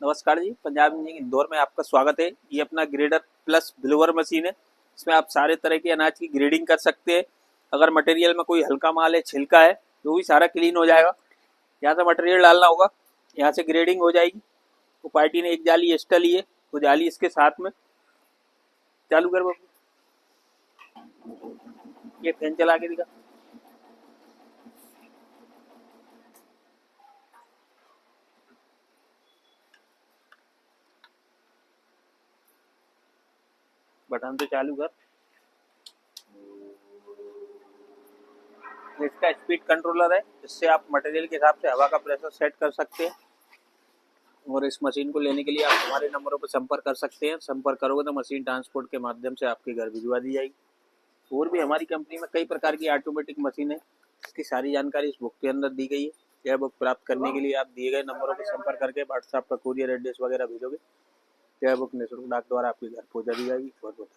नमस्कार जी, पंजाब इंजीनियरिंग इंदौर में आपका स्वागत है। ये अपना ग्रेडर प्लस ब्लूअर मशीन है। इसमें आप सारे तरह के अनाज की ग्रेडिंग कर सकते हैं। अगर मटेरियल में कोई हल्का माल है, छिलका है, तो भी सारा क्लीन हो जाएगा। यहाँ से मटेरियल डालना होगा, यहाँ से ग्रेडिंग हो जाएगी। तो पार्टी ने एक जाली एक्स्ट्रा ली है, तो जाली इसके साथ में चालू कर बाबू। ये फैन चला के दिखा। बटन से चालू कर। इसका स्पीड कंट्रोलर है, इससे आप मटेरियल के हिसाब से हवा का प्रेशर सेट कर सकते हैं। और इस मशीन को लेने के लिए आप हमारे नंबरों पर संपर्क कर सकते हैं। संपर्क करोगे तो मशीन ट्रांसपोर्ट के माध्यम से आपके घर भिजवा दी जाएगी। और भी हमारी कंपनी में कई प्रकार की ऑटोमेटिक मशीन है, इसकी सारी जानकारी इस बुक के अंदर दी गई है। यह बुक प्राप्त करने के लिए आप दिए गए नंबरों पर संपर्क करके व्हाट्सएप पर कुरियर एड्रेस वगैरह भेजोगे। यह बुक निःशुल्क डाक द्वारा आपके घर पहुंचा दी जाएगी। बहुत बहुत